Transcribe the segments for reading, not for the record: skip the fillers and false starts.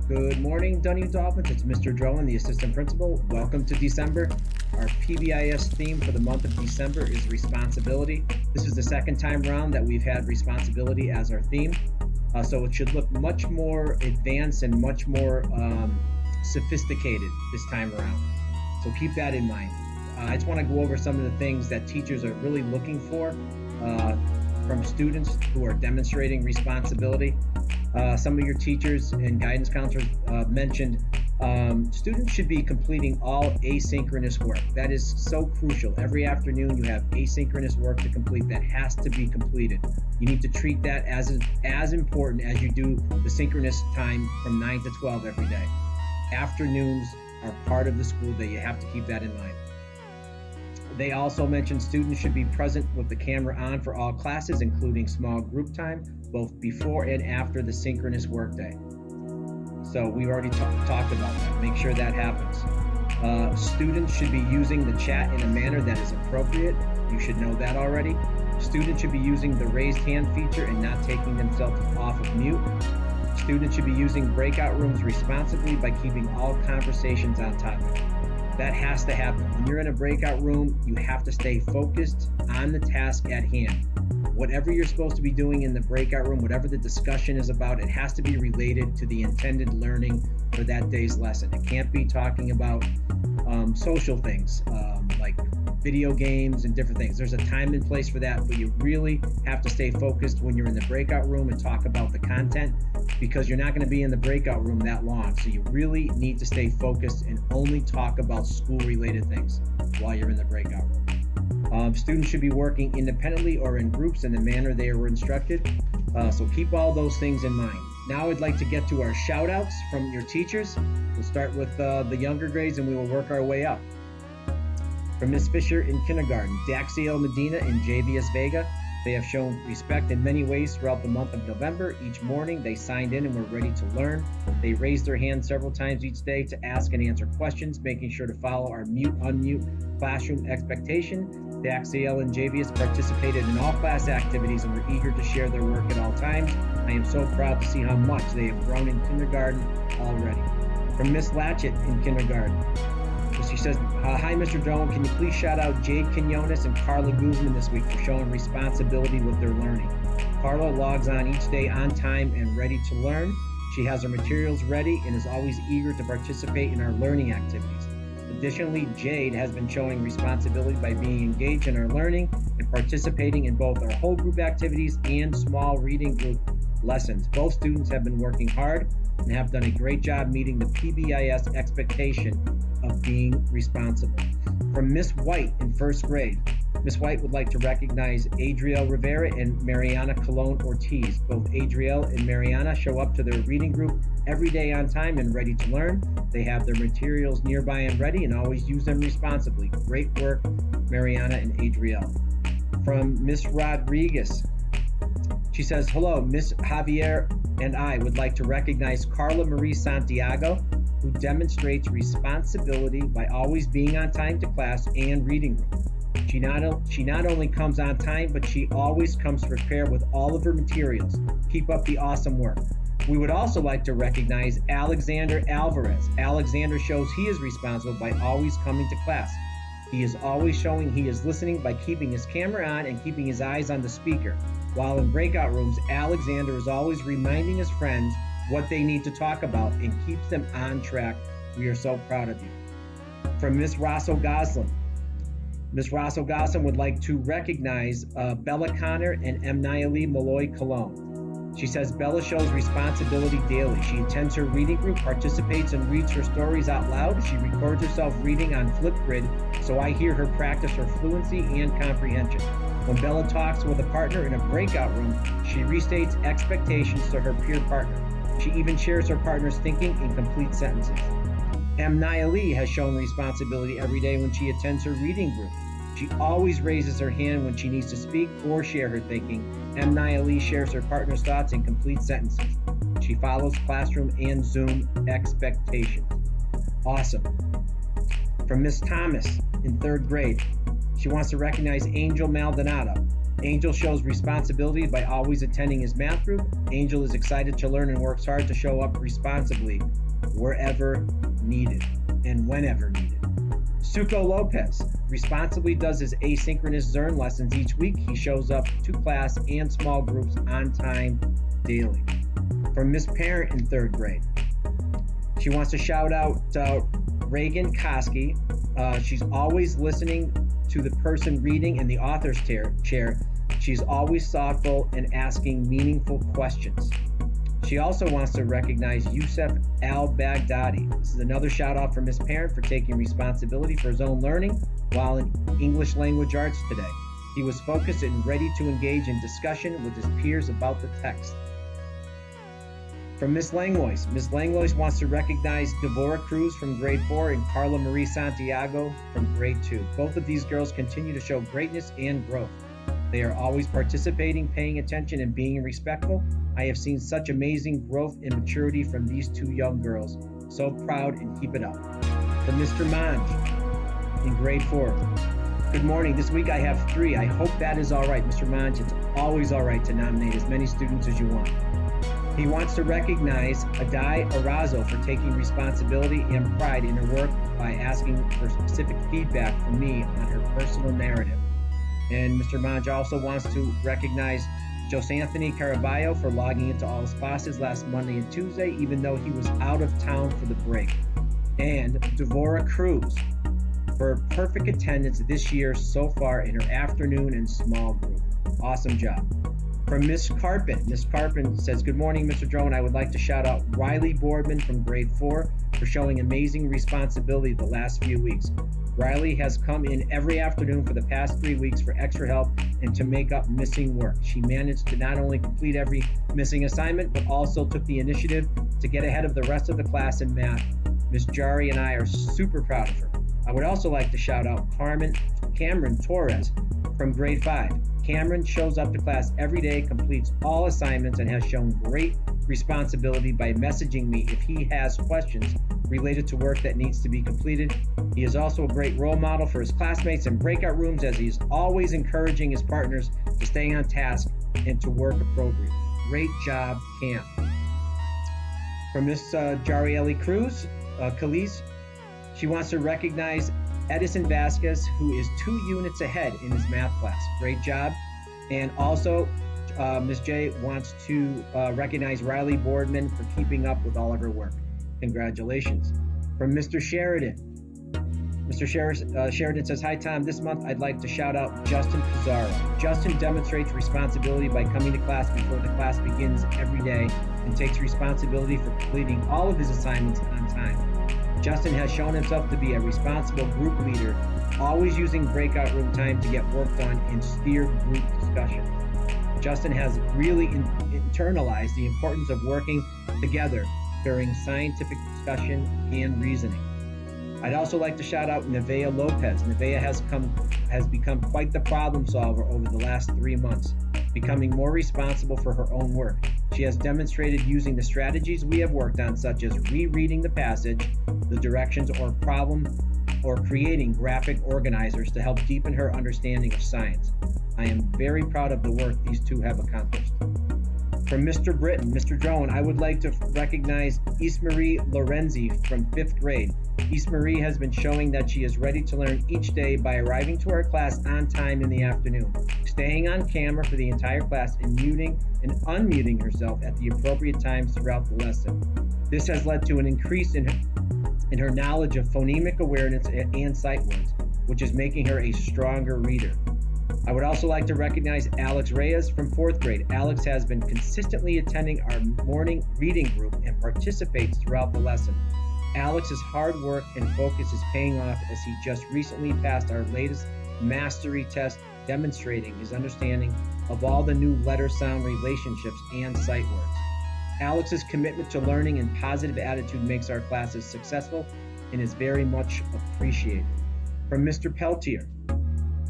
Good morning, Donahue Dolphins. It's Mr. Drowan, the assistant principal. Welcome to December. Our PBIS theme for the month of December is responsibility. This is the second time around that we've had responsibility as our theme. So it should look much more advanced and much more sophisticated this time around. So keep that in mind. I just want to go over some of the things that teachers are really looking for from students who are demonstrating responsibility. Some of your teachers and guidance counselors mentioned students should be completing all asynchronous work. That is so crucial. Every afternoon you have asynchronous work to complete that has to be completed. You need to treat that as important as you do the synchronous time from 9 to 12 every day. Afternoons are part of the school day. You have to keep that in mind. They also mentioned students should be present with the camera on for all classes, including small group time, both before and after the synchronous workday. So we've already talked about that. Make sure that happens. Students should be using the chat in a manner that is appropriate. You should know that already. Students should be using the raised hand feature and not taking themselves off of mute. Students should be using breakout rooms responsibly by keeping all conversations on topic. That has to happen. When you're in a breakout room, you have to stay focused on the task at hand. Whatever you're supposed to be doing in the breakout room, whatever the discussion is about, it has to be related to the intended learning for that day's lesson. It can't be talking about social things like video games and different things. There's a time and place for that, but you really have to stay focused when you're in the breakout room and talk about the content, because you're not going to be in the breakout room that long. So you really need to stay focused and only talk about school-related things while you're in the breakout room. Students should be working independently or in groups in the manner they were instructed. So keep all those things in mind. Now I'd like to get to our shout outs from your teachers. We'll start with the younger grades and we will work our way up. From Ms. Fisher in kindergarten, Daxiel Medina in JVS Vega, they have shown respect in many ways throughout the month of November. Each morning they signed in and were ready to learn. They raised their hand several times each day to ask and answer questions, making sure to follow our mute-unmute classroom expectation. Daxiel and JVS participated in all class activities and were eager to share their work at all times. I am so proud to see how much they have grown in kindergarten already. From Miss Latchett in kindergarten, she says, hi, Mr. Drowan, can you please shout out Jade Quinones and Carla Guzman this week for showing responsibility with their learning. Carla logs on each day on time and ready to learn. She has her materials ready and is always eager to participate in our learning activities. Additionally, Jade has been showing responsibility by being engaged in our learning and participating in both our whole group activities and small reading group lessons. Both students have been working hard and have done a great job meeting the PBIS expectation of being responsible. From Miss White in first grade, Miss White would like to recognize Adrielle Rivera and Mariana Colon Ortiz. Both Adrielle and Mariana show up to their reading group every day on time and ready to learn. They have their materials nearby and ready and always use them responsibly. Great work, Mariana and Adrielle. From Miss Rodriguez, she says, hello, Miss Javier and I would like to recognize Carla Marie Santiago, who demonstrates responsibility by always being on time to class and reading room. She not only comes on time, but she always comes prepared with all of her materials. Keep up the awesome work. We would also like to recognize Alexander Alvarez. Alexander shows he is responsible by always coming to class. He is always showing he is listening by keeping his camera on and keeping his eyes on the speaker. While in breakout rooms, Alexander is always reminding his friends what they need to talk about and keeps them on track. We are so proud of you. From Miss Rosso Goslin. Ms. Rosso Goslin would like to recognize Bella Connor and Emniali Malloy Cologne. She says Bella shows responsibility daily. She attends her reading group, participates and reads her stories out loud. She records herself reading on Flipgrid, so I hear her practice her fluency and comprehension. When Bella talks with a partner in a breakout room, she restates expectations to her peer partner. She even shares her partner's thinking in complete sentences. Emniali has shown responsibility every day when she attends her reading group. She always raises her hand when she needs to speak or share her thinking. Emniali shares her partner's thoughts in complete sentences. She follows classroom and Zoom expectations. Awesome. From Miss Thomas in third grade, she wants to recognize Angel Maldonado. Angel shows responsibility by always attending his math group. Angel is excited to learn and works hard to show up responsibly wherever needed and whenever needed. Suko Lopez responsibly does his asynchronous Zern lessons each week. He shows up to class and small groups on time daily. From Miss Parent in 3rd grade, she wants to shout out Reagan Koski. She's always listening to the person reading in the author's chair. She's always thoughtful and asking meaningful questions. She also wants to recognize Yusuf Al-Baghdadi. This is another shout out for Miss Parent for taking responsibility for his own learning while in English language arts today. He was focused and ready to engage in discussion with his peers about the text. From Miss Langlois wants to recognize Devorah Cruz from grade 4 and Carla Marie Santiago from grade 2. Both of these girls continue to show greatness and growth. They are always participating, paying attention, and being respectful. I have seen such amazing growth and maturity from these 2 young girls. So proud and keep it up. From Mr. Monge in grade 4. Good morning. This week I have 3. I hope that is all right, Mr. Monge. It's always all right to nominate as many students as you want. He wants to recognize Adai Arazo for taking responsibility and pride in her work by asking for specific feedback from me on her personal narrative. And Mr. Monge also wants to recognize Josanthony Caraballo for logging into all his classes last Monday and Tuesday, even though he was out of town for the break. And Devorah Cruz for perfect attendance this year so far in her afternoon and small group. Awesome job. From Miss Carpin. Miss Carpin says, good morning, Mr. Drone. I would like to shout out Riley Boardman from grade 4 for showing amazing responsibility the last few weeks. Riley has come in every afternoon for the past 3 weeks for extra help and to make up missing work. She managed to not only complete every missing assignment, but also took the initiative to get ahead of the rest of the class in math. Miss Jari and I are super proud of her. I would also like to shout out Cameron Torres from grade 5. Cameron shows up to class every day, completes all assignments, and has shown great responsibility by messaging me if he has questions related to work that needs to be completed. He is also a great role model for his classmates in breakout rooms, as he's always encouraging his partners to stay on task and to work appropriately. Great job, Cam. From Miss Jarieli Cruz, Calise, she wants to recognize Edison Vasquez, who is 2 units ahead in his math class. Great job. And also, Ms. J wants to recognize Riley Boardman for keeping up with all of her work. Congratulations. From Mr. Sheridan. Mr. Sheridan says, hi, Tom. This month, I'd like to shout out Justin Pizarro. Justin demonstrates responsibility by coming to class before the class begins every day and takes responsibility for completing all of his assignments on time. Justin has shown himself to be a responsible group leader, always using breakout room time to get work done and steer group discussion. Justin has really internalized the importance of working together during scientific discussion and reasoning. I'd also like to shout out Nevaeh Lopez. Nevaeh has become quite the problem solver over the last 3 months, becoming more responsible for her own work. She has demonstrated using the strategies we have worked on, such as rereading the passage, the directions, or creating graphic organizers to help deepen her understanding of science. I am very proud of the work these 2 have accomplished. From Mr. Britton, Mr. Drone, I would like to recognize Ismarie Lorenzi from 5th grade. Ismarie has been showing that she is ready to learn each day by arriving to our class on time in the afternoon, staying on camera for the entire class, and muting and unmuting herself at the appropriate times throughout the lesson. This has led to an increase in her knowledge of phonemic awareness and sight words, which is making her a stronger reader. I would also like to recognize Alex Reyes from 4th grade. Alex has been consistently attending our morning reading group and participates throughout the lesson. Alex's hard work and focus is paying off, as he just recently passed our latest mastery test, demonstrating his understanding of all the new letter-sound relationships and sight words. Alex's commitment to learning and positive attitude makes our classes successful and is very much appreciated. From Mr. Peltier.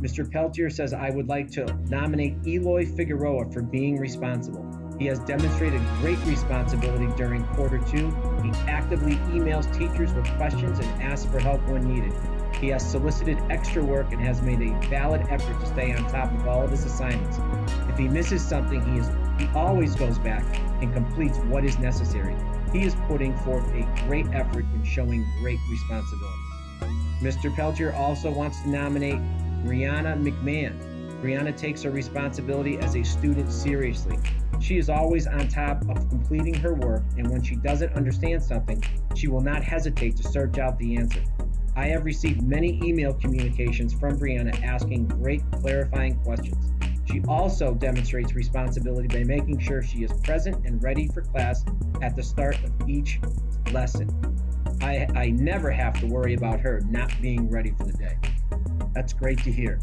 Mr. Peltier says, I would like to nominate Eloy Figueroa for being responsible. He has demonstrated great responsibility during quarter 2. He actively emails teachers with questions and asks for help when needed. He has solicited extra work and has made a valid effort to stay on top of all of his assignments. If he misses something, he always goes back and completes what is necessary. He is putting forth a great effort and showing great responsibility. Mr. Peltier also wants to nominate Brianna McMahon. Brianna takes her responsibility as a student seriously. She is always on top of completing her work, and when she doesn't understand something, she will not hesitate to search out the answer. I have received many email communications from Brianna asking great clarifying questions. She also demonstrates responsibility by making sure she is present and ready for class at the start of each lesson. I never have to worry about her not being ready for the day. That's great to hear.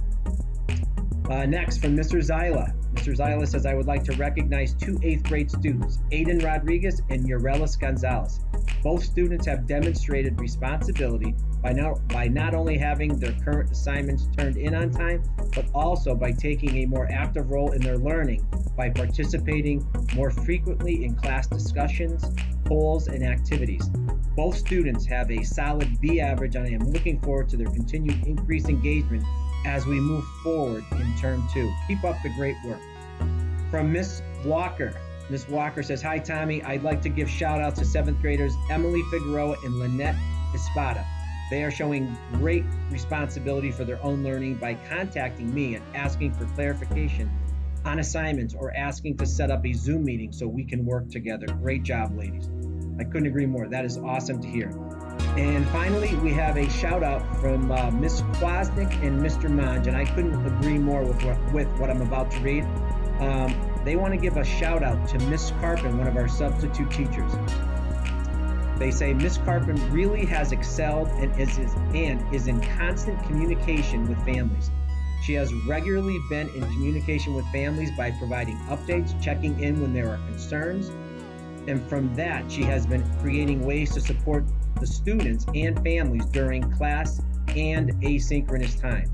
Next, from Mr. Zyla. Mr. Zyla says, I would like to recognize two 8th grade students, Aiden Rodriguez and Urelis Gonzalez. Both students have demonstrated responsibility by not only having their current assignments turned in on time, but also by taking a more active role in their learning by participating more frequently in class discussions, polls, and activities. Both students have a solid B average, and I am looking forward to their continued increased engagement as we move forward in term 2. Keep up the great work. From Miss Walker. Miss Walker says, hi Tommy, I'd like to give shout outs to 7th graders Emily Figueroa and Lynette Espada. They are showing great responsibility for their own learning by contacting me and asking for clarification on assignments or asking to set up a Zoom meeting so we can work together. Great job, ladies. I couldn't agree more. That is awesome to hear. And finally, we have a shout out from Ms. Kwasnik and Mr. Monge, and I couldn't agree more with what I'm about to read. They want to give a shout out to Miss Carpin, one of our substitute teachers. They say Miss Carpin really has excelled and is in constant communication with families. She has regularly been in communication with families by providing updates, checking in when there are concerns, and from that, she has been creating ways to support the students and families during class and asynchronous time.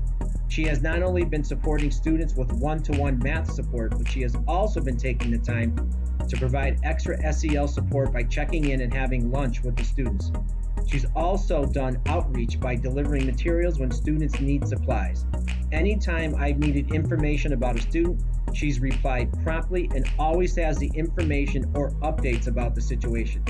She has not only been supporting students with one-to-one math support, but she has also been taking the time to provide extra SEL support by checking in and having lunch with the students. She's also done outreach by delivering materials when students need supplies. Anytime I've needed information about a student, she's replied promptly and always has the information or updates about the situation.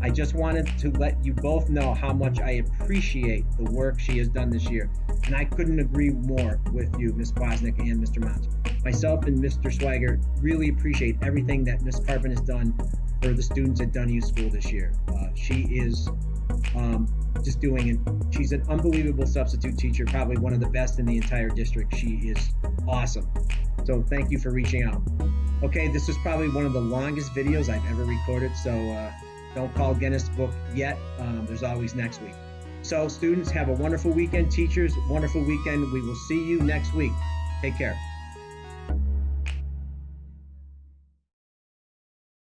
I just wanted to let you both know how much I appreciate the work she has done this year. And I couldn't agree more with you, Ms. Kwasnik and Mr. Mons. Myself and Mr. Swiger really appreciate everything that Ms. Carpin has done for the students at Donahue School this year. She is just doing it. She's an unbelievable substitute teacher, probably one of the best in the entire district. She is awesome. So thank you for reaching out. Okay, this is probably one of the longest videos I've ever recorded, so don't call Guinness Book yet. There's always next week. So students, have a wonderful weekend. Teachers, wonderful weekend. We will see you next week. Take care.